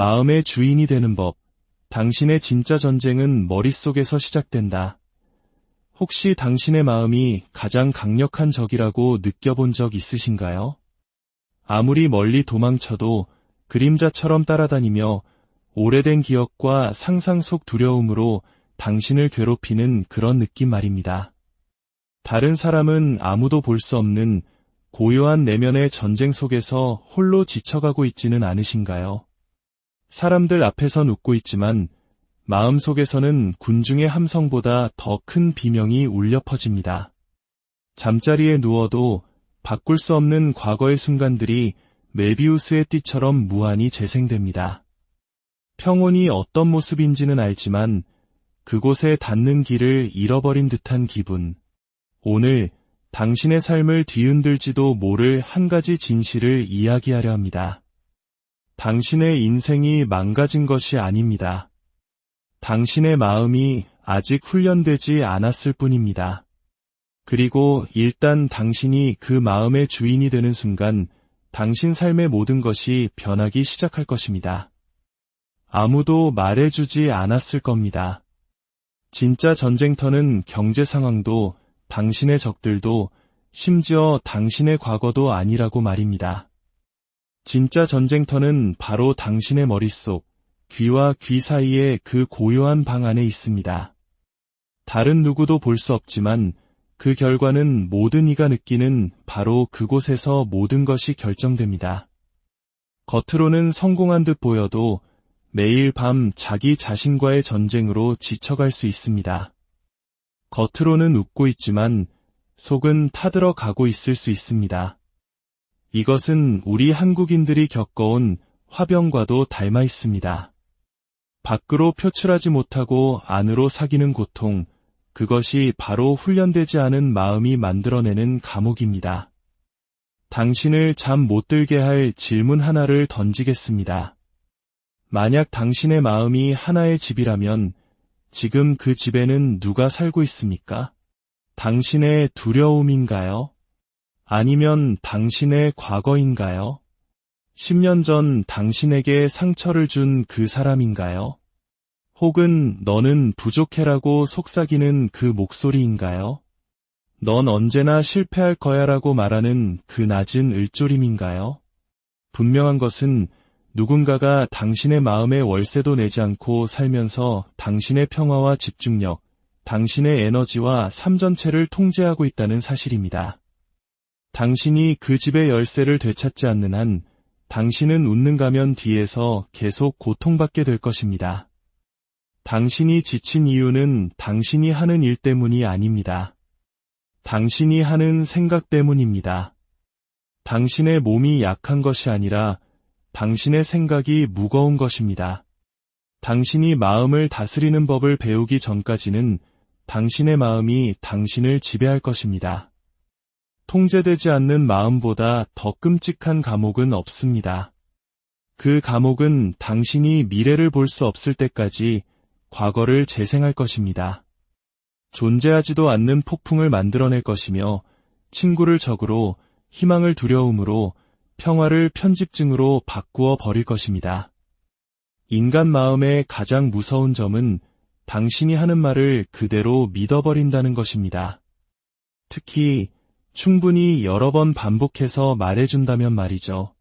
마음의 주인이 되는 법. 당신의 진짜 전쟁은 머릿속에서 시작된다. 혹시 당신의 마음이 가장 강력한 적이라고 느껴본 적 있으신가요? 아무리 멀리 도망쳐도 그림자처럼 따라다니며 오래된 기억과 상상 속 두려움으로 당신을 괴롭히는 그런 느낌 말입니다. 다른 사람은 아무도 볼 수 없는 고요한 내면의 전쟁 속에서 홀로 지쳐가고 있지는 않으신가요? 사람들 앞에선 웃고 있지만 마음속에서는 군중의 함성보다 더 큰 비명이 울려 퍼집니다. 잠자리에 누워도 바꿀 수 없는 과거의 순간들이 메비우스의 띠처럼 무한히 재생됩니다. 평온이 어떤 모습인지는 알지만 그곳에 닿는 길을 잃어버린 듯한 기분. 오늘 당신의 삶을 뒤흔들지도 모를 한 가지 진실을 이야기하려 합니다. 당신의 인생이 망가진 것이 아닙니다. 당신의 마음이 아직 훈련되지 않았을 뿐입니다. 그리고 일단 당신이 그 마음의 주인이 되는 순간 당신 삶의 모든 것이 변하기 시작할 것입니다. 아무도 말해주지 않았을 겁니다. 진짜 전쟁터는 경제 상황도 당신의 적들도 심지어 당신의 과거도 아니라고 말입니다. 진짜 전쟁터는 바로 당신의 머릿속, 귀와 귀 사이의 그 고요한 방 안에 있습니다. 다른 누구도 볼 수 없지만 그 결과는 모든 이가 느끼는 바로 그곳에서 모든 것이 결정됩니다. 겉으로는 성공한 듯 보여도 매일 밤 자기 자신과의 전쟁으로 지쳐갈 수 있습니다. 겉으로는 웃고 있지만 속은 타들어 가고 있을 수 있습니다. 이것은 우리 한국인들이 겪어온 화병과도 닮아 있습니다. 밖으로 표출하지 못하고 안으로 사귀는 고통, 그것이 바로 훈련되지 않은 마음이 만들어내는 감옥입니다. 당신을 잠 못 들게 할 질문 하나를 던지겠습니다. 만약 당신의 마음이 하나의 집이라면 지금 그 집에는 누가 살고 있습니까? 당신의 두려움인가요? 아니면 당신의 과거인가요? 10년 전 당신에게 상처를 준 그 사람인가요? 혹은 너는 부족해라고 속삭이는 그 목소리인가요? 넌 언제나 실패할 거야라고 말하는 그 낮은 을조림인가요? 분명한 것은 누군가가 당신의 마음의 월세도 내지 않고 살면서 당신의 평화와 집중력, 당신의 에너지와 삶 전체를 통제하고 있다는 사실입니다. 당신이 그 집의 열쇠를 되찾지 않는 한 당신은 웃는 가면 뒤에서 계속 고통받게 될 것입니다. 당신이 지친 이유는 당신이 하는 일 때문이 아닙니다. 당신이 하는 생각 때문입니다. 당신의 몸이 약한 것이 아니라 당신의 생각이 무거운 것입니다. 당신이 마음을 다스리는 법을 배우기 전까지는 당신의 마음이 당신을 지배할 것입니다. 통제되지 않는 마음보다 더 끔찍한 감옥은 없습니다. 그 감옥은 당신이 미래를 볼 수 없을 때까지 과거를 재생할 것입니다. 존재하지도 않는 폭풍을 만들어낼 것이며 친구를 적으로, 희망을 두려움으로, 평화를 편집증으로 바꾸어 버릴 것입니다. 인간 마음의 가장 무서운 점은 당신이 하는 말을 그대로 믿어버린다는 것입니다. 특히 충분히 여러 번 반복해서 말해준다면 말이죠.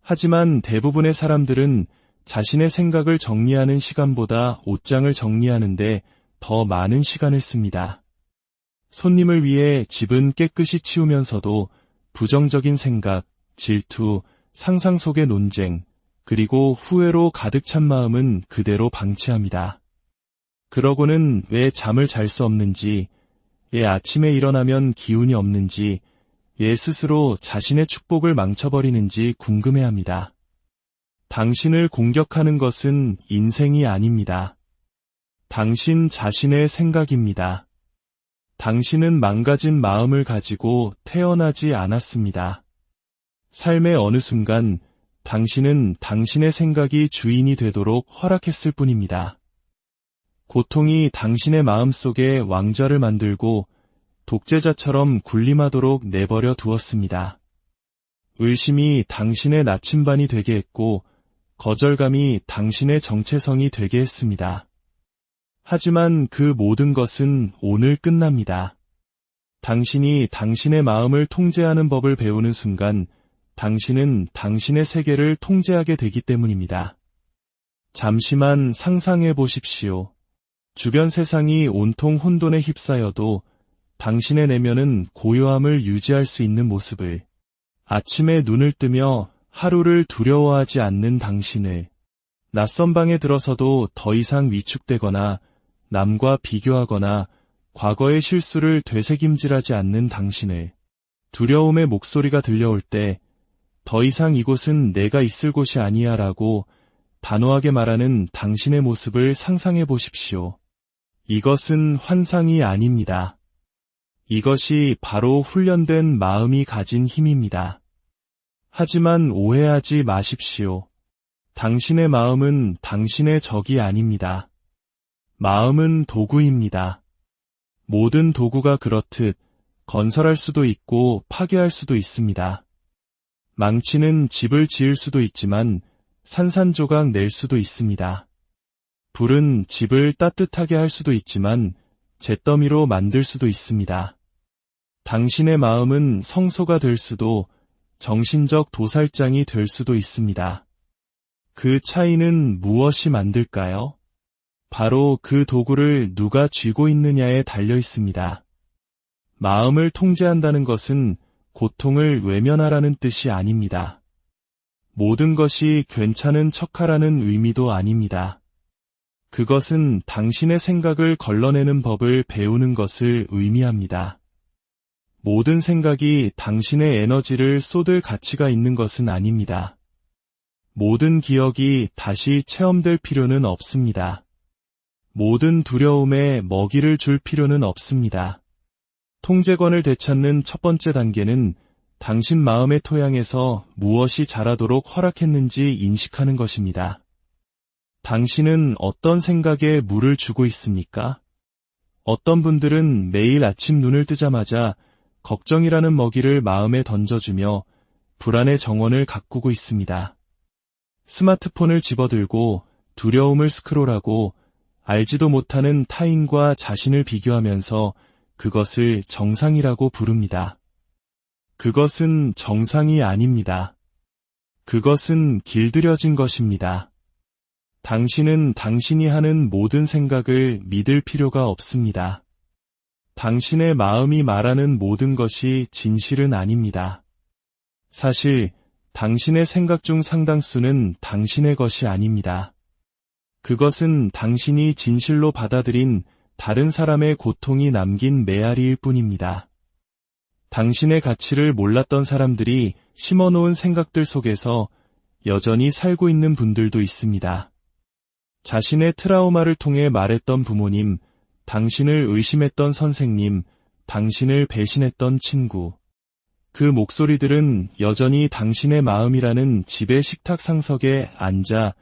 하지만 대부분의 사람들은 자신의 생각을 정리하는 시간보다 옷장을 정리하는데 더 많은 시간을 씁니다. 손님을 위해 집은 깨끗이 치우면서도 부정적인 생각, 질투, 상상 속의 논쟁, 그리고 후회로 가득 찬 마음은 그대로 방치합니다. 그러고는 왜 잠을 잘 수 없는지, 왜 아침에 일어나면 기운이 없는지, 왜 스스로 자신의 축복을 망쳐버리는지 궁금해합니다. 당신을 공격하는 것은 인생이 아닙니다. 당신 자신의 생각입니다. 당신은 망가진 마음을 가지고 태어나지 않았습니다. 삶의 어느 순간 당신은 당신의 생각이 주인이 되도록 허락했을 뿐입니다. 고통이 당신의 마음속에 왕좌를 만들고 독재자처럼 군림하도록 내버려 두었습니다. 의심이 당신의 나침반이 되게 했고 거절감이 당신의 정체성이 되게 했습니다. 하지만 그 모든 것은 오늘 끝납니다. 당신이 당신의 마음을 통제하는 법을 배우는 순간 당신은 당신의 세계를 통제하게 되기 때문입니다. 잠시만 상상해 보십시오. 주변 세상이 온통 혼돈에 휩싸여도 당신의 내면은 고요함을 유지할 수 있는 모습을, 아침에 눈을 뜨며 하루를 두려워하지 않는 당신을, 낯선 방에 들어서도 더 이상 위축되거나 남과 비교하거나 과거의 실수를 되새김질하지 않는 당신을, 두려움의 목소리가 들려올 때 더 이상 이곳은 내가 있을 곳이 아니야 라고 단호하게 말하는 당신의 모습을 상상해 보십시오. 이것은 환상이 아닙니다. 이것이 바로 훈련된 마음이 가진 힘입니다. 하지만 오해하지 마십시오. 당신의 마음은 당신의 적이 아닙니다. 마음은 도구입니다. 모든 도구가 그렇듯 건설할 수도 있고 파괴할 수도 있습니다. 망치는 집을 지을 수도 있지만 산산조각 낼 수도 있습니다. 불은 집을 따뜻하게 할 수도 있지만 잿더미로 만들 수도 있습니다. 당신의 마음은 성소가 될 수도 정신적 도살장이 될 수도 있습니다. 그 차이는 무엇이 만들까요? 바로 그 도구를 누가 쥐고 있느냐에 달려 있습니다. 마음을 통제한다는 것은 고통을 외면하라는 뜻이 아닙니다. 모든 것이 괜찮은 척하라는 의미도 아닙니다. 그것은 당신의 생각을 걸러내는 법을 배우는 것을 의미합니다. 모든 생각이 당신의 에너지를 쏟을 가치가 있는 것은 아닙니다. 모든 기억이 다시 체험될 필요는 없습니다. 모든 두려움에 먹이를 줄 필요는 없습니다. 통제권을 되찾는 첫 번째 단계는 당신 마음의 토양에서 무엇이 자라도록 허락했는지 인식하는 것입니다. 당신은 어떤 생각에 물을 주고 있습니까? 어떤 분들은 매일 아침 눈을 뜨자마자 걱정이라는 먹이를 마음에 던져주며 불안의 정원을 가꾸고 있습니다. 스마트폰을 집어들고 두려움을 스크롤하고 알지도 못하는 타인과 자신을 비교하면서 그것을 정상이라고 부릅니다. 그것은 정상이 아닙니다. 그것은 길들여진 것입니다. 당신은 당신이 하는 모든 생각을 믿을 필요가 없습니다. 당신의 마음이 말하는 모든 것이 진실은 아닙니다. 사실 당신의 생각 중 상당수는 당신의 것이 아닙니다. 그것은 당신이 진실로 받아들인 다른 사람의 고통이 남긴 메아리일 뿐입니다. 당신의 가치를 몰랐던 사람들이 심어놓은 생각들 속에서 여전히 살고 있는 분들도 있습니다. 자신의 트라우마를 통해 말했던 부모님, 당신을 의심했던 선생님, 당신을 배신했던 친구. 그 목소리들은 여전히 당신의 마음이라는 집의 식탁 상석에 앉아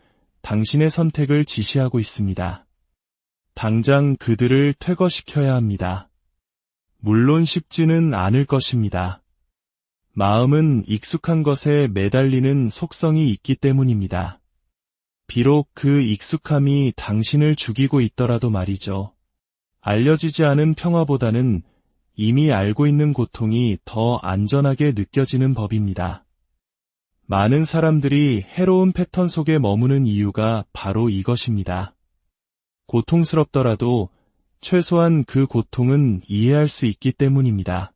당신의 선택을 지시하고 있습니다. 당장 그들을 퇴거시켜야 합니다. 물론 쉽지는 않을 것입니다. 마음은 익숙한 것에 매달리는 속성이 있기 때문입니다. 비록 그 익숙함이 당신을 죽이고 있더라도 말이죠. 알려지지 않은 평화보다는 이미 알고 있는 고통이 더 안전하게 느껴지는 법입니다. 많은 사람들이 해로운 패턴 속에 머무는 이유가 바로 이것입니다. 고통스럽더라도 최소한 그 고통은 이해할 수 있기 때문입니다.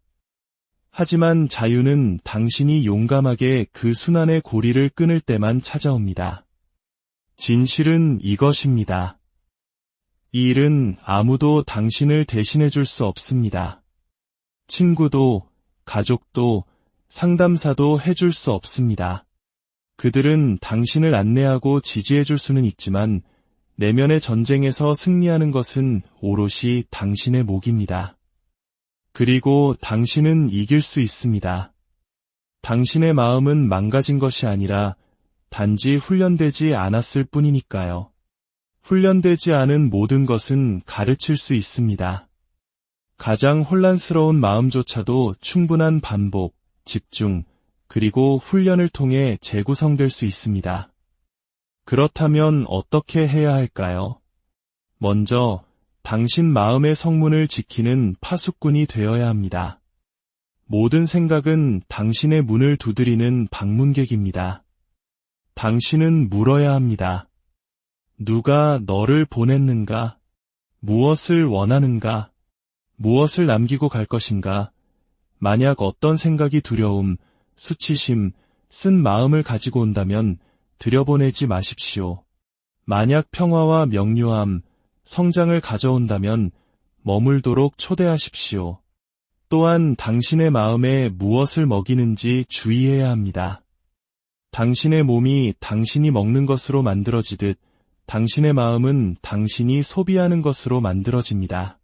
하지만 자유는 당신이 용감하게 그 순환의 고리를 끊을 때만 찾아옵니다. 진실은 이것입니다. 이 일은 아무도 당신을 대신해 줄 수 없습니다. 친구도, 가족도, 상담사도 해줄 수 없습니다. 그들은 당신을 안내하고 지지해 줄 수는 있지만 내면의 전쟁에서 승리하는 것은 오롯이 당신의 몫입니다. 그리고 당신은 이길 수 있습니다. 당신의 마음은 망가진 것이 아니라 단지 훈련되지 않았을 뿐이니까요. 훈련되지 않은 모든 것은 가르칠 수 있습니다. 가장 혼란스러운 마음조차도 충분한 반복, 집중, 그리고 훈련을 통해 재구성될 수 있습니다. 그렇다면 어떻게 해야 할까요? 먼저 당신 마음의 성문을 지키는 파수꾼이 되어야 합니다. 모든 생각은 당신의 문을 두드리는 방문객입니다. 당신은 물어야 합니다. 누가 너를 보냈는가? 무엇을 원하는가? 무엇을 남기고 갈 것인가? 만약 어떤 생각이 두려움, 수치심, 쓴 마음을 가지고 온다면 들여보내지 마십시오. 만약 평화와 명료함, 성장을 가져온다면 머물도록 초대하십시오. 또한 당신의 마음에 무엇을 먹이는지 주의해야 합니다. 당신의 몸이 당신이 먹는 것으로 만들어지듯 당신의 마음은 당신이 소비하는 것으로 만들어집니다.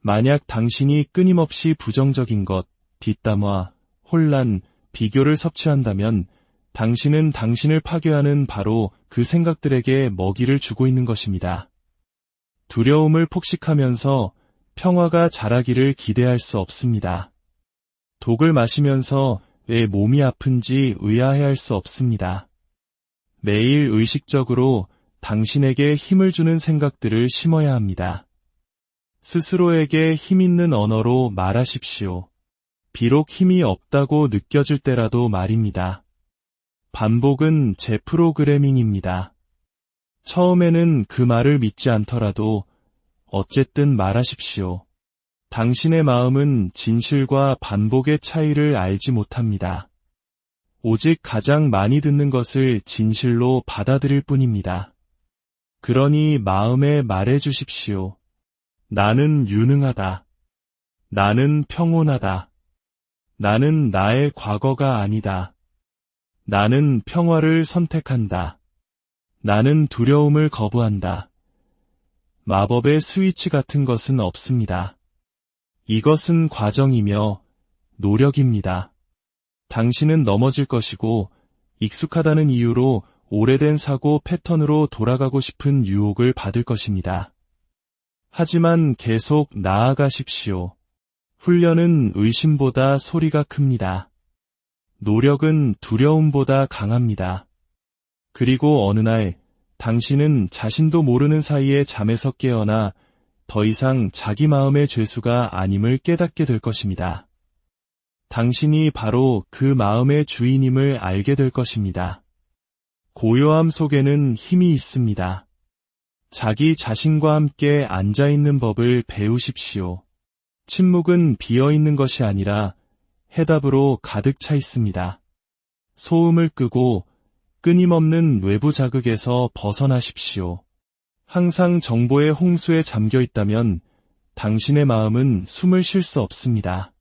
만약 당신이 끊임없이 부정적인 것, 뒷담화, 혼란, 비교를 섭취한다면 당신은 당신을 파괴하는 바로 그 생각들에게 먹이를 주고 있는 것입니다. 두려움을 폭식하면서 평화가 자라기를 기대할 수 없습니다. 독을 마시면서 왜 몸이 아픈지 의아해할 수 없습니다. 매일 의식적으로 당신에게 힘을 주는 생각들을 심어야 합니다. 스스로에게 힘있는 언어로 말하십시오. 비록 힘이 없다고 느껴질 때라도 말입니다. 반복은 제 프로그래밍입니다. 처음에는 그 말을 믿지 않더라도 어쨌든 말하십시오. 당신의 마음은 진실과 반복의 차이를 알지 못합니다. 오직 가장 많이 듣는 것을 진실로 받아들일 뿐입니다. 그러니 마음에 말해 주십시오. 나는 유능하다. 나는 평온하다. 나는 나의 과거가 아니다. 나는 평화를 선택한다. 나는 두려움을 거부한다. 마법의 스위치 같은 것은 없습니다. 이것은 과정이며 노력입니다. 당신은 넘어질 것이고 익숙하다는 이유로 오래된 사고 패턴으로 돌아가고 싶은 유혹을 받을 것입니다. 하지만 계속 나아가십시오. 훈련은 의심보다 소리가 큽니다. 노력은 두려움보다 강합니다. 그리고 어느 날 당신은 자신도 모르는 사이에 잠에서 깨어나 더 이상 자기 마음의 죄수가 아님을 깨닫게 될 것입니다. 당신이 바로 그 마음의 주인임을 알게 될 것입니다. 고요함 속에는 힘이 있습니다. 자기 자신과 함께 앉아있는 법을 배우십시오. 침묵은 비어있는 것이 아니라 해답으로 가득 차 있습니다. 소음을 끄고 끊임없는 외부 자극에서 벗어나십시오. 항상 정보의 홍수에 잠겨 있다면 당신의 마음은 숨을 쉴 수 없습니다.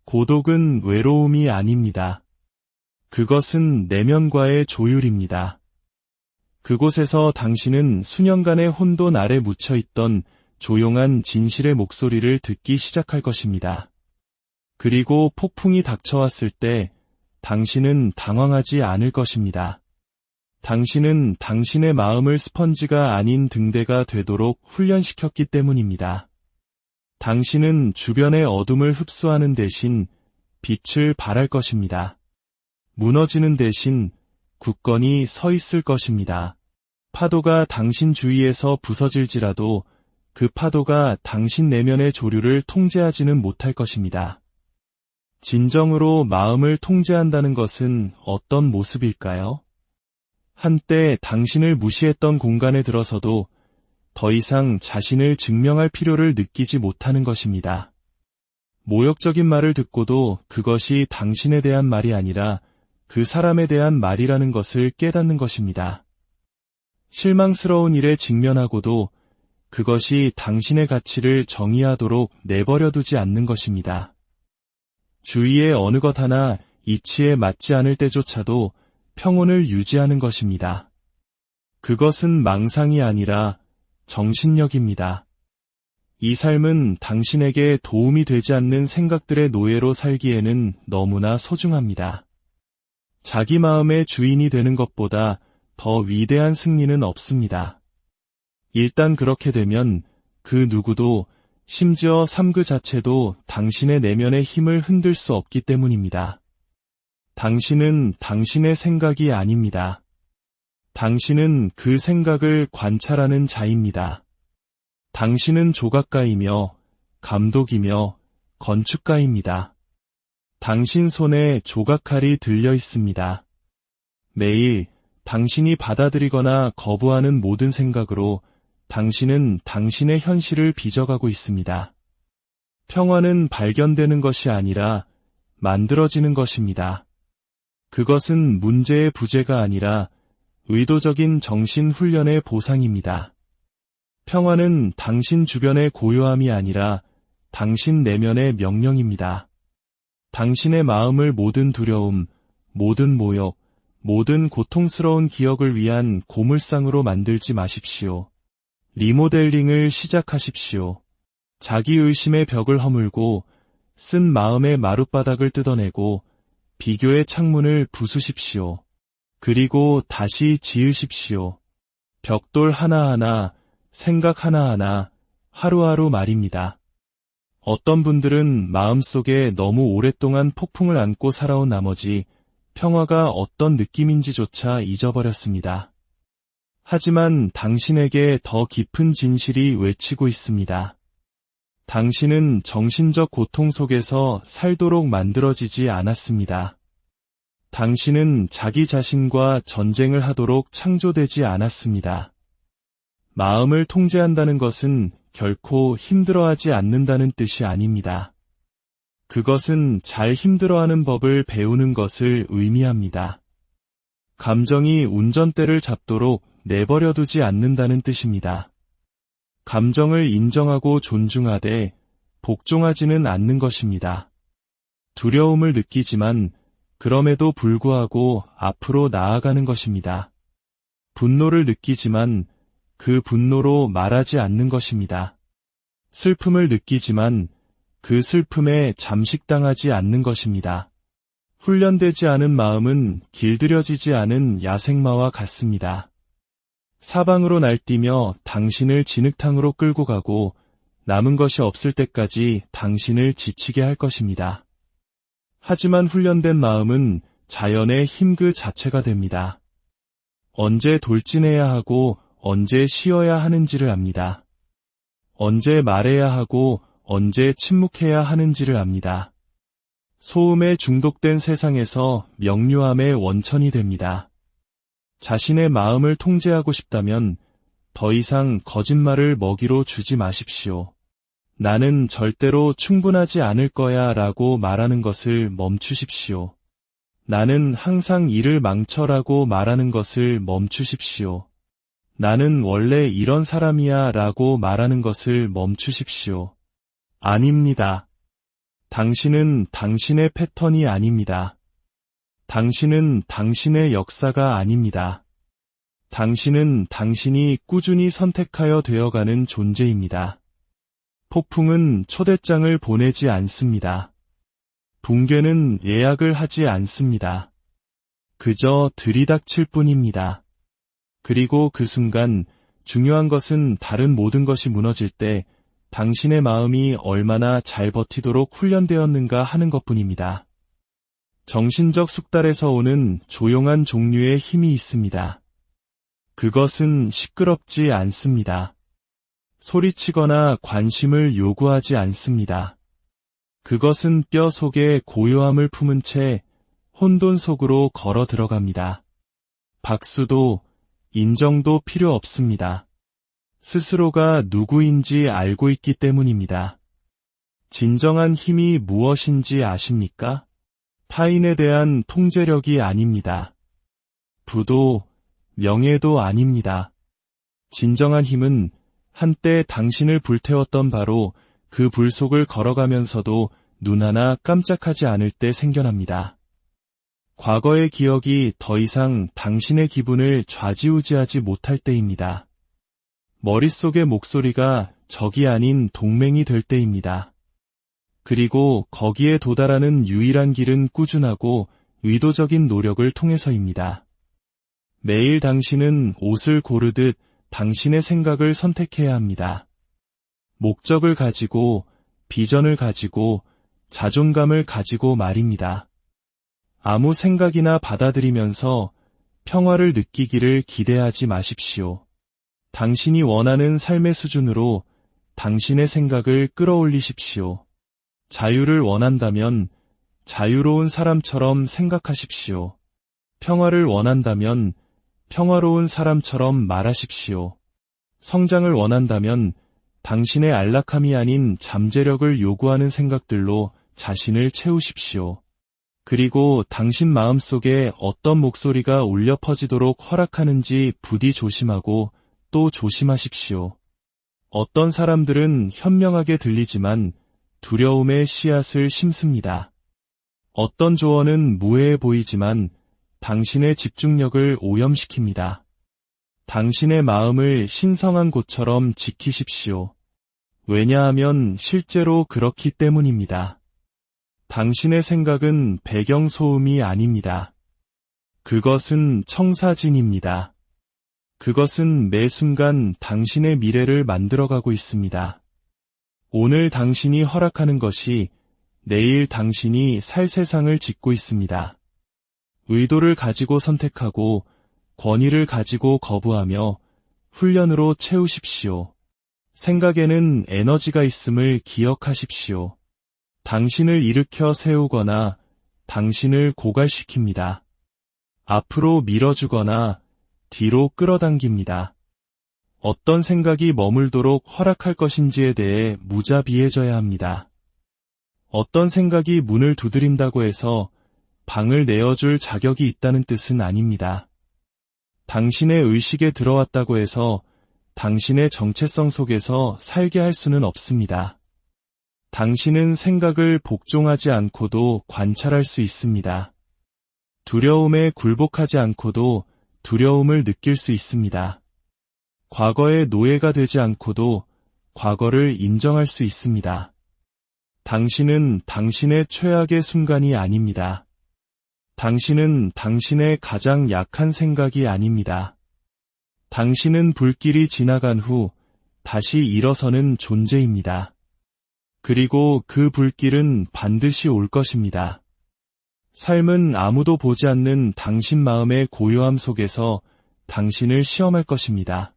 고독은 외로움이 아닙니다. 그것은 내면과의 조율입니다. 그곳에서 당신은 수년간의 혼돈 아래 묻혀있던 조용한 진실의 목소리를 듣기 시작할 것입니다. 그리고 폭풍이 닥쳐왔을 때 당신은 당황하지 않을 것입니다. 당신은 당신의 마음을 스펀지가 아닌 등대가 되도록 훈련시켰기 때문입니다. 당신은 주변의 어둠을 흡수하는 대신 빛을 발할 것입니다. 무너지는 대신 굳건히 서 있을 것입니다. 파도가 당신 주위에서 부서질지라도 그 파도가 당신 내면의 조류를 통제하지는 못할 것입니다. 진정으로 마음을 통제한다는 것은 어떤 모습일까요? 한때 당신을 무시했던 공간에 들어서도 더 이상 자신을 증명할 필요를 느끼지 못하는 것입니다. 모욕적인 말을 듣고도 그것이 당신에 대한 말이 아니라 그 사람에 대한 말이라는 것을 깨닫는 것입니다. 실망스러운 일에 직면하고도 그것이 당신의 가치를 정의하도록 내버려두지 않는 것입니다. 주위의 어느 것 하나 이치에 맞지 않을 때조차도 평온을 유지하는 것입니다. 그것은 망상이 아니라 정신력입니다. 이 삶은 당신에게 도움이 되지 않는 생각들의 노예로 살기에는 너무나 소중합니다. 자기 마음의 주인이 되는 것보다 더 위대한 승리는 없습니다. 일단 그렇게 되면 그 누구도 심지어 삶 그 자체도 당신의 내면의 힘을 흔들 수 없기 때문입니다. 당신은 당신의 생각이 아닙니다. 당신은 그 생각을 관찰하는 자입니다. 당신은 조각가이며 감독이며 건축가입니다. 당신 손에 조각칼이 들려 있습니다. 매일 당신이 받아들이거나 거부하는 모든 생각으로 당신은 당신의 현실을 빚어가고 있습니다. 평화는 발견되는 것이 아니라 만들어지는 것입니다. 그것은 문제의 부재가 아니라 의도적인 정신 훈련의 보상입니다. 평화는 당신 주변의 고요함이 아니라 당신 내면의 명령입니다. 당신의 마음을 모든 두려움, 모든 모욕, 모든 고통스러운 기억을 위한 고물상으로 만들지 마십시오. 리모델링을 시작하십시오. 자기의심의 벽을 허물고 쓴 마음의 마룻바닥을 뜯어내고 비교의 창문을 부수십시오. 그리고 다시 지으십시오. 벽돌 하나하나, 생각 하나하나, 하루하루 말입니다. 어떤 분들은 마음속에 너무 오랫동안 폭풍을 안고 살아온 나머지 평화가 어떤 느낌인지조차 잊어버렸습니다. 하지만 당신에게 더 깊은 진실이 외치고 있습니다. 당신은 정신적 고통 속에서 살도록 만들어지지 않았습니다. 당신은 자기 자신과 전쟁을 하도록 창조되지 않았습니다. 마음을 통제한다는 것은 결코 힘들어하지 않는다는 뜻이 아닙니다. 그것은 잘 힘들어하는 법을 배우는 것을 의미합니다. 감정이 운전대를 잡도록 내버려두지 않는다는 뜻입니다. 감정을 인정하고 존중하되 복종하지는 않는 것입니다. 두려움을 느끼지만 그럼에도 불구하고 앞으로 나아가는 것입니다. 분노를 느끼지만 그 분노로 말하지 않는 것입니다. 슬픔을 느끼지만 그 슬픔에 잠식당하지 않는 것입니다. 훈련되지 않은 마음은 길들여지지 않은 야생마와 같습니다. 사방으로 날뛰며 당신을 진흙탕으로 끌고 가고 남은 것이 없을 때까지 당신을 지치게 할 것입니다. 하지만 훈련된 마음은 자연의 힘 그 자체가 됩니다. 언제 돌진해야 하고 언제 쉬어야 하는지를 압니다. 언제 말해야 하고 언제 침묵해야 하는지를 압니다. 소음에 중독된 세상에서 명료함의 원천이 됩니다. 자신의 마음을 통제하고 싶다면 더 이상 거짓말을 먹이로 주지 마십시오. 나는 절대로 충분하지 않을 거야 라고 말하는 것을 멈추십시오. 나는 항상 일을 망쳐라고 말하는 것을 멈추십시오. 나는 원래 이런 사람이야 라고 말하는 것을 멈추십시오. 아닙니다. 당신은 당신의 패턴이 아닙니다. 당신은 당신의 역사가 아닙니다. 당신은 당신이 꾸준히 선택하여 되어가는 존재입니다. 폭풍은 초대장을 보내지 않습니다. 붕괴는 예약을 하지 않습니다. 그저 들이닥칠 뿐입니다. 그리고 그 순간 중요한 것은 다른 모든 것이 무너질 때 당신의 마음이 얼마나 잘 버티도록 훈련되었는가 하는 것뿐입니다. 정신적 숙달에서 오는 조용한 종류의 힘이 있습니다. 그것은 시끄럽지 않습니다. 소리치거나 관심을 요구하지 않습니다. 그것은 뼈 속에 고요함을 품은 채 혼돈 속으로 걸어 들어갑니다. 박수도 인정도 필요 없습니다. 스스로가 누구인지 알고 있기 때문입니다. 진정한 힘이 무엇인지 아십니까? 타인에 대한 통제력이 아닙니다. 부도, 명예도 아닙니다. 진정한 힘은 한때 당신을 불태웠던 바로 그 불 속을 걸어가면서도 눈 하나 깜짝하지 않을 때 생겨납니다. 과거의 기억이 더 이상 당신의 기분을 좌지우지하지 못할 때입니다. 머릿속의 목소리가 적이 아닌 동맹이 될 때입니다. 그리고 거기에 도달하는 유일한 길은 꾸준하고 의도적인 노력을 통해서입니다. 매일 당신은 옷을 고르듯 당신의 생각을 선택해야 합니다. 목적을 가지고, 비전을 가지고, 자존감을 가지고 말입니다. 아무 생각이나 받아들이면서 평화를 느끼기를 기대하지 마십시오. 당신이 원하는 삶의 수준으로 당신의 생각을 끌어올리십시오. 자유를 원한다면 자유로운 사람처럼 생각하십시오. 평화를 원한다면 평화로운 사람처럼 말하십시오. 성장을 원한다면 당신의 안락함이 아닌 잠재력을 요구하는 생각들로 자신을 채우십시오. 그리고 당신 마음속에 어떤 목소리가 울려 퍼지도록 허락하는지 부디 조심하고 또 조심하십시오. 어떤 사람들은 현명하게 들리지만 두려움의 씨앗을 심습니다. 어떤 조언은 무해해 보이지만 당신의 집중력을 오염시킵니다. 당신의 마음을 신성한 곳처럼 지키십시오. 왜냐하면 실제로 그렇기 때문입니다. 당신의 생각은 배경소음이 아닙니다. 그것은 청사진입니다. 그것은 매 순간 당신의 미래를 만들어가고 있습니다. 오늘 당신이 허락하는 것이 내일 당신이 살 세상을 짓고 있습니다. 의도를 가지고 선택하고 권위를 가지고 거부하며 훈련으로 채우십시오. 생각에는 에너지가 있음을 기억하십시오. 당신을 일으켜 세우거나 당신을 고갈시킵니다. 앞으로 밀어주거나 뒤로 끌어당깁니다. 어떤 생각이 머물도록 허락할 것인지에 대해 무자비해져야 합니다. 어떤 생각이 문을 두드린다고 해서 방을 내어줄 자격이 있다는 뜻은 아닙니다. 당신의 의식에 들어왔다고 해서 당신의 정체성 속에서 살게 할 수는 없습니다. 당신은 생각을 복종하지 않고도 관찰할 수 있습니다. 두려움에 굴복하지 않고도 두려움을 느낄 수 있습니다. 과거의 노예가 되지 않고도 과거를 인정할 수 있습니다. 당신은 당신의 최악의 순간이 아닙니다. 당신은 당신의 가장 약한 생각이 아닙니다. 당신은 불길이 지나간 후 다시 일어서는 존재입니다. 그리고 그 불길은 반드시 올 것입니다. 삶은 아무도 보지 않는 당신 마음의 고요함 속에서 당신을 시험할 것입니다.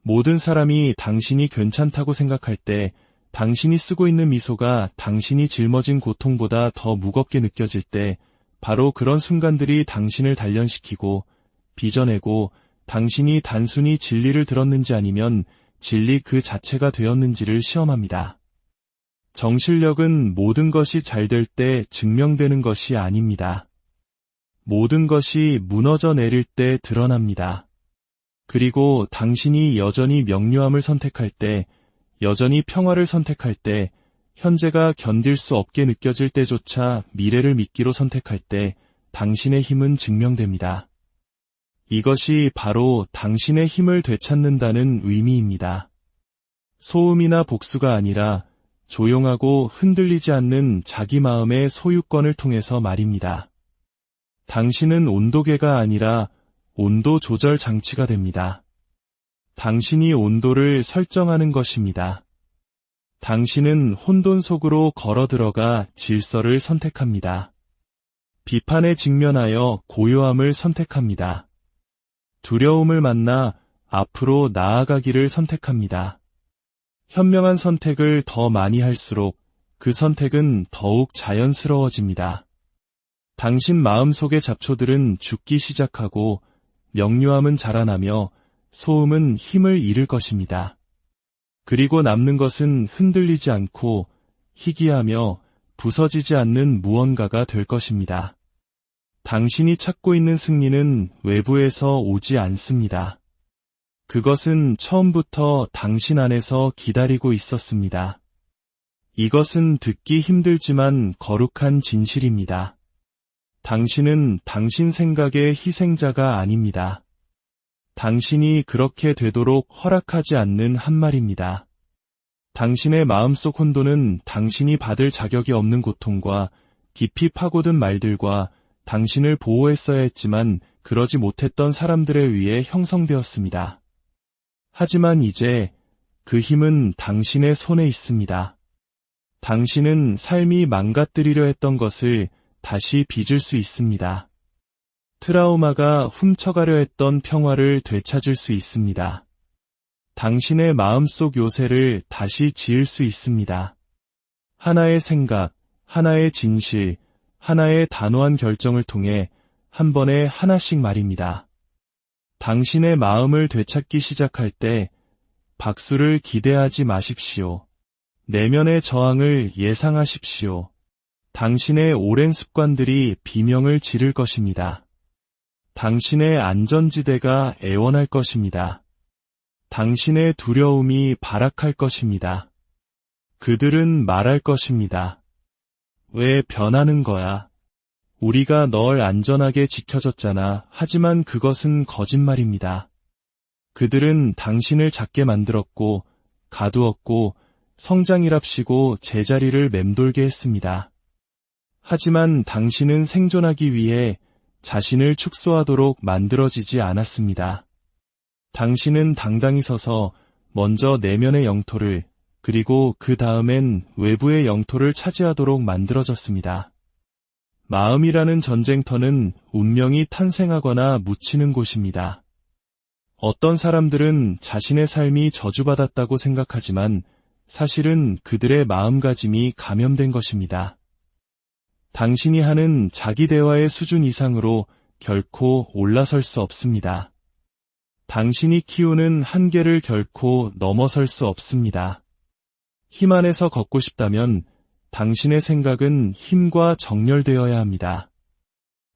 모든 사람이 당신이 괜찮다고 생각할 때 당신이 쓰고 있는 미소가 당신이 짊어진 고통보다 더 무겁게 느껴질 때 바로 그런 순간들이 당신을 단련시키고 빚어내고 당신이 단순히 진리를 들었는지 아니면 진리 그 자체가 되었는지를 시험합니다. 정신력은 모든 것이 잘 될 때 증명되는 것이 아닙니다. 모든 것이 무너져 내릴 때 드러납니다. 그리고 당신이 여전히 명료함을 선택할 때, 여전히 평화를 선택할 때, 현재가 견딜 수 없게 느껴질 때조차 미래를 믿기로 선택할 때 당신의 힘은 증명됩니다. 이것이 바로 당신의 힘을 되찾는다는 의미입니다. 소음이나 복수가 아니라 조용하고 흔들리지 않는 자기 마음의 소유권을 통해서 말입니다. 당신은 온도계가 아니라 온도 조절 장치가 됩니다. 당신이 온도를 설정하는 것입니다. 당신은 혼돈 속으로 걸어 들어가 질서를 선택합니다. 비판에 직면하여 고요함을 선택합니다. 두려움을 만나 앞으로 나아가기를 선택합니다. 현명한 선택을 더 많이 할수록 그 선택은 더욱 자연스러워집니다. 당신 마음속의 잡초들은 죽기 시작하고 명료함은 자라나며 소음은 힘을 잃을 것입니다. 그리고 남는 것은 흔들리지 않고 희귀하며 부서지지 않는 무언가가 될 것입니다. 당신이 찾고 있는 승리는 외부에서 오지 않습니다. 그것은 처음부터 당신 안에서 기다리고 있었습니다. 이것은 듣기 힘들지만 거룩한 진실입니다. 당신은 당신 생각의 희생자가 아닙니다. 당신이 그렇게 되도록 허락하지 않는 한 말입니다. 당신의 마음속 혼돈은 당신이 받을 자격이 없는 고통과 깊이 파고든 말들과 당신을 보호했어야 했지만 그러지 못했던 사람들에 의해 형성되었습니다. 하지만 이제 그 힘은 당신의 손에 있습니다. 당신은 삶이 망가뜨리려 했던 것을 다시 빚을 수 있습니다. 트라우마가 훔쳐가려 했던 평화를 되찾을 수 있습니다. 당신의 마음속 요새를 다시 지을 수 있습니다. 하나의 생각, 하나의 진실, 하나의 단호한 결정을 통해 한 번에 하나씩 말입니다. 당신의 마음을 되찾기 시작할 때 박수를 기대하지 마십시오. 내면의 저항을 예상하십시오. 당신의 오랜 습관들이 비명을 지를 것입니다. 당신의 안전지대가 애원할 것입니다. 당신의 두려움이 발악할 것입니다. 그들은 말할 것입니다. 왜 변하는 거야? 우리가 널 안전하게 지켜줬잖아. 하지만 그것은 거짓말입니다. 그들은 당신을 작게 만들었고, 가두었고, 성장이랍시고 제자리를 맴돌게 했습니다. 하지만 당신은 생존하기 위해 자신을 축소하도록 만들어지지 않았습니다. 당신은 당당히 서서 먼저 내면의 영토를, 그리고 그 다음엔 외부의 영토를 차지하도록 만들어졌습니다. 마음이라는 전쟁터는 운명이 탄생하거나 묻히는 곳입니다. 어떤 사람들은 자신의 삶이 저주받았다고 생각하지만 사실은 그들의 마음가짐이 감염된 것입니다. 당신이 하는 자기 대화의 수준 이상으로 결코 올라설 수 없습니다. 당신이 키우는 한계를 결코 넘어설 수 없습니다. 힘 안에서 걷고 싶다면 당신의 생각은 힘과 정렬되어야 합니다.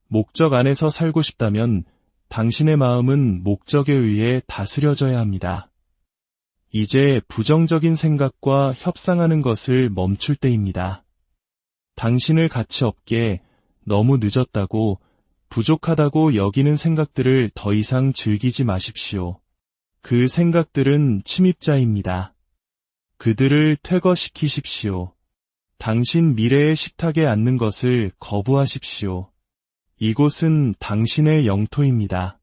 목적 안에서 살고 싶다면 당신의 마음은 목적에 의해 다스려져야 합니다. 이제 부정적인 생각과 협상하는 것을 멈출 때입니다. 당신을 가치 없게, 너무 늦었다고, 부족하다고 여기는 생각들을 더 이상 즐기지 마십시오. 그 생각들은 침입자입니다. 그들을 퇴거시키십시오. 당신 미래의 식탁에 앉는 것을 거부하십시오. 이곳은 당신의 영토입니다.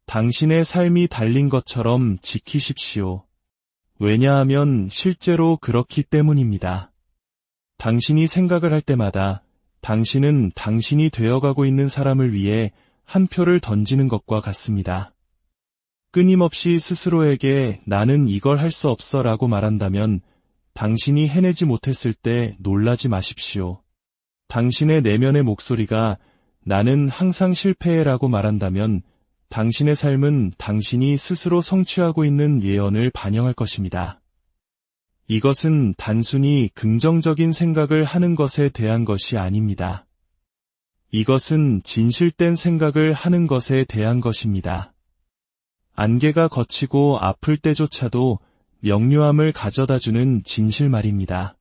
당신의 삶이 달린 것처럼 지키십시오. 왜냐하면 실제로 그렇기 때문입니다. 당신이 생각을 할 때마다 당신은 당신이 되어가고 있는 사람을 위해 한 표를 던지는 것과 같습니다. 끊임없이 스스로에게 나는 이걸 할 수 없어 라고 말한다면 당신이 해내지 못했을 때 놀라지 마십시오. 당신의 내면의 목소리가 나는 항상 실패해 라고 말한다면 당신의 삶은 당신이 스스로 성취하고 있는 예언을 반영할 것입니다. 이것은 단순히 긍정적인 생각을 하는 것에 대한 것이 아닙니다. 이것은 진실된 생각을 하는 것에 대한 것입니다. 안개가 걷히고 아플 때조차도 명료함을 가져다주는 진실 말입니다.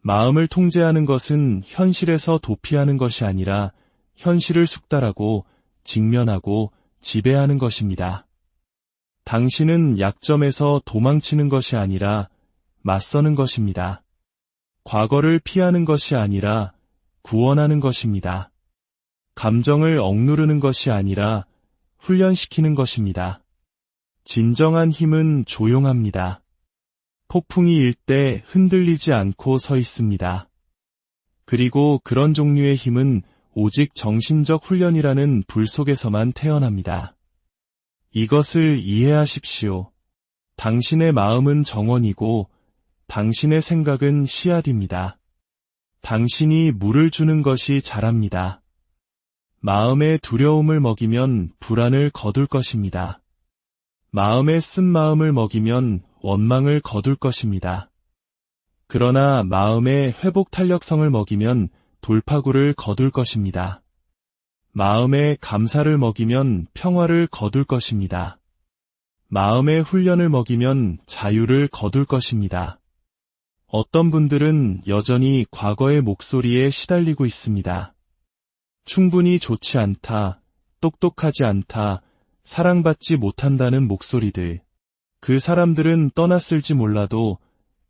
마음을 통제하는 것은 현실에서 도피하는 것이 아니라 현실을 숙달하고 직면하고 지배하는 것입니다. 당신은 약점에서 도망치는 것이 아니라 맞서는 것입니다. 과거를 피하는 것이 아니라 구원하는 것입니다. 감정을 억누르는 것이 아니라 훈련시키는 것입니다. 진정한 힘은 조용합니다. 폭풍이 일 때 흔들리지 않고 서 있습니다. 그리고 그런 종류의 힘은 오직 정신적 훈련이라는 불 속에서만 태어납니다. 이것을 이해하십시오. 당신의 마음은 정원이고 당신의 생각은 씨앗입니다. 당신이 물을 주는 것이 자랍니다. 마음의 두려움을 먹이면 불안을 거둘 것입니다. 마음의 쓴 마음을 먹이면 원망을 거둘 것입니다. 그러나 마음의 회복 탄력성을 먹이면 돌파구를 거둘 것입니다. 마음의 감사를 먹이면 평화를 거둘 것입니다. 마음의 훈련을 먹이면 자유를 거둘 것입니다. 어떤 분들은 여전히 과거의 목소리에 시달리고 있습니다. 충분히 좋지 않다, 똑똑하지 않다, 사랑받지 못한다는 목소리들. 그 사람들은 떠났을지 몰라도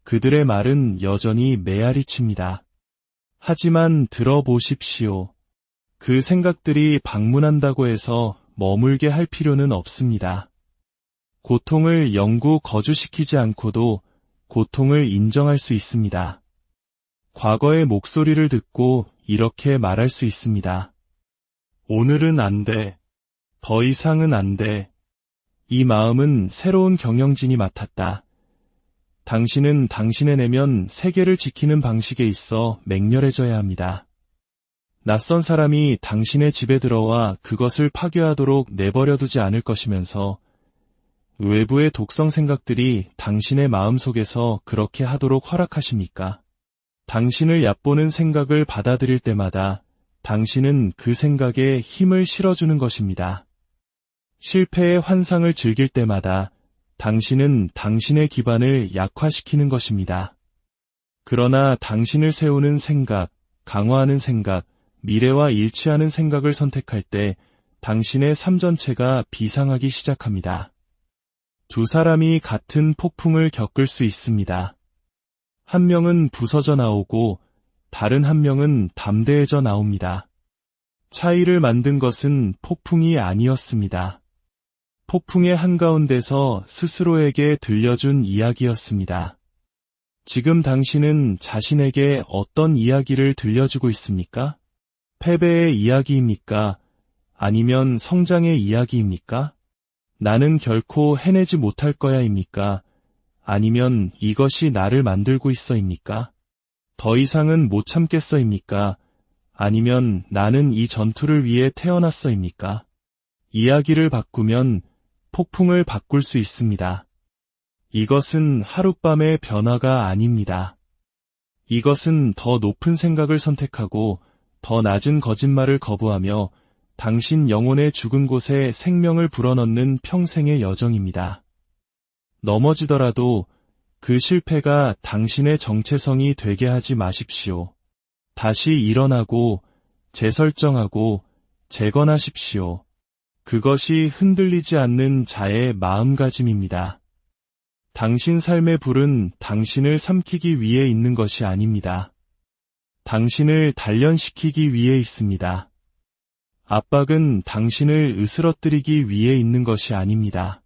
그들의 말은 여전히 메아리 칩니다. 하지만 들어보십시오. 그 생각들이 방문한다고 해서 머물게 할 필요는 없습니다. 고통을 영구 거주시키지 않고도 고통을 인정할 수 있습니다. 과거의 목소리를 듣고 이렇게 말할 수 있습니다. 오늘은 안 돼. 더 이상은 안 돼. 이 마음은 새로운 경영진이 맡았다. 당신은 당신의 내면 세계를 지키는 방식에 있어 맹렬해져야 합니다. 낯선 사람이 당신의 집에 들어와 그것을 파괴하도록 내버려두지 않을 것이면서 외부의 독성 생각들이 당신의 마음속에서 그렇게 하도록 허락하십니까? 당신을 얕보는 생각을 받아들일 때마다 당신은 그 생각에 힘을 실어주는 것입니다. 실패의 환상을 즐길 때마다 당신은 당신의 기반을 약화시키는 것입니다. 그러나 당신을 세우는 생각, 강화하는 생각, 미래와 일치하는 생각을 선택할 때 당신의 삶 전체가 비상하기 시작합니다. 두 사람이 같은 폭풍을 겪을 수 있습니다. 한 명은 부서져 나오고 다른 한 명은 담대해져 나옵니다. 차이를 만든 것은 폭풍이 아니었습니다. 폭풍의 한가운데서 스스로에게 들려준 이야기였습니다. 지금 당신은 자신에게 어떤 이야기를 들려주고 있습니까? 패배의 이야기입니까? 아니면 성장의 이야기입니까? 나는 결코 해내지 못할 거야입니까? 아니면 이것이 나를 만들고 있어입니까? 더 이상은 못 참겠어입니까? 아니면 나는 이 전투를 위해 태어났어입니까? 이야기를 바꾸면 폭풍을 바꿀 수 있습니다. 이것은 하룻밤의 변화가 아닙니다. 이것은 더 높은 생각을 선택하고 더 낮은 거짓말을 거부하며 당신 영혼의 죽은 곳에 생명을 불어넣는 평생의 여정입니다. 넘어지더라도 그 실패가 당신의 정체성이 되게 하지 마십시오. 다시 일어나고 재설정하고 재건하십시오. 그것이 흔들리지 않는 자의 마음가짐입니다. 당신 삶의 불은 당신을 삼키기 위해 있는 것이 아닙니다. 당신을 단련시키기 위해 있습니다. 압박은 당신을 으스러뜨리기 위해 있는 것이 아닙니다.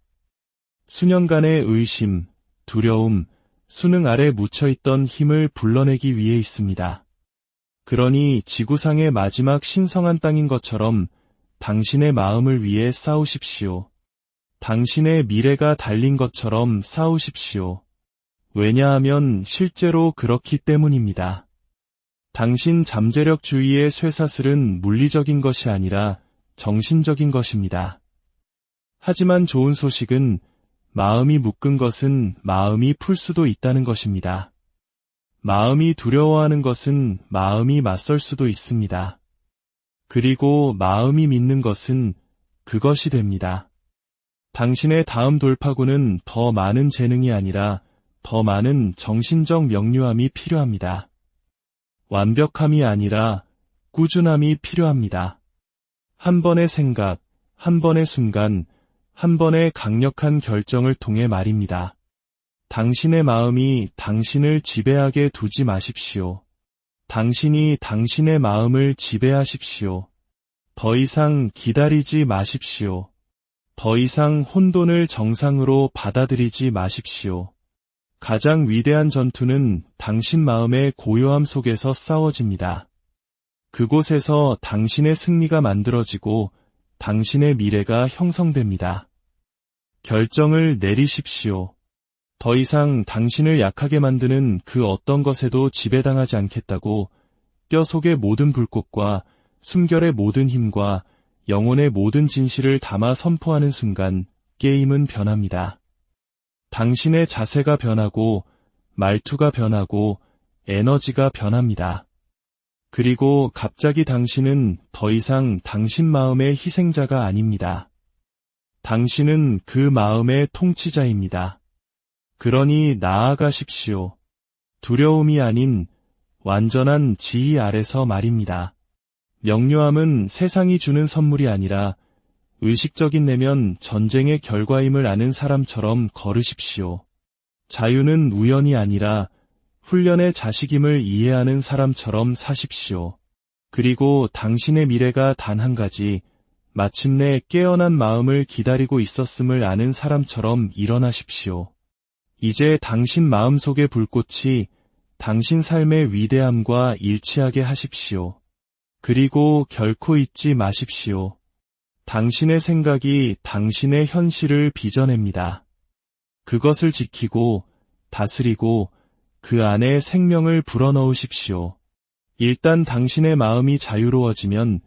수년간의 의심, 두려움, 수능 아래 묻혀있던 힘을 불러내기 위해 있습니다. 그러니 지구상의 마지막 신성한 땅인 것처럼 당신의 마음을 위해 싸우십시오. 당신의 미래가 달린 것처럼 싸우십시오. 왜냐하면 실제로 그렇기 때문입니다. 당신 잠재력주의의 쇠사슬은 물리적인 것이 아니라 정신적인 것입니다. 하지만 좋은 소식은 마음이 묶은 것은 마음이 풀 수도 있다는 것입니다. 마음이 두려워하는 것은 마음이 맞설 수도 있습니다. 그리고 마음이 믿는 것은 그것이 됩니다. 당신의 다음 돌파구는 더 많은 재능이 아니라 더 많은 정신적 명료함이 필요합니다. 완벽함이 아니라 꾸준함이 필요합니다. 한 번의 생각, 한 번의 순간, 한 번의 강력한 결정을 통해 말입니다. 당신의 마음이 당신을 지배하게 두지 마십시오. 당신이 당신의 마음을 지배하십시오. 더 이상 기다리지 마십시오. 더 이상 혼돈을 정상으로 받아들이지 마십시오. 가장 위대한 전투는 당신 마음의 고요함 속에서 싸워집니다. 그곳에서 당신의 승리가 만들어지고 당신의 미래가 형성됩니다. 결정을 내리십시오. 더 이상 당신을 약하게 만드는 그 어떤 것에도 지배당하지 않겠다고 뼈 속의 모든 불꽃과 숨결의 모든 힘과 영혼의 모든 진실을 담아 선포하는 순간 게임은 변합니다. 당신의 자세가 변하고 말투가 변하고 에너지가 변합니다. 그리고 갑자기 당신은 더 이상 당신 마음의 희생자가 아닙니다. 당신은 그 마음의 통치자입니다. 그러니 나아가십시오. 두려움이 아닌 완전한 지희 아래서 말입니다. 명료함은 세상이 주는 선물이 아니라 의식적인 내면 전쟁의 결과임을 아는 사람처럼 걸으십시오. 자유는 우연이 아니라 훈련의 자식임을 이해하는 사람처럼 사십시오. 그리고 당신의 미래가 단 한 가지, 마침내 깨어난 마음을 기다리고 있었음을 아는 사람처럼 일어나십시오. 이제 당신 마음속의 불꽃이 당신 삶의 위대함과 일치하게 하십시오. 그리고 결코 잊지 마십시오. 당신의 생각이 당신의 현실을 빚어냅니다. 그것을 지키고 다스리고 그 안에 생명을 불어넣으십시오. 일단 당신의 마음이 자유로워지면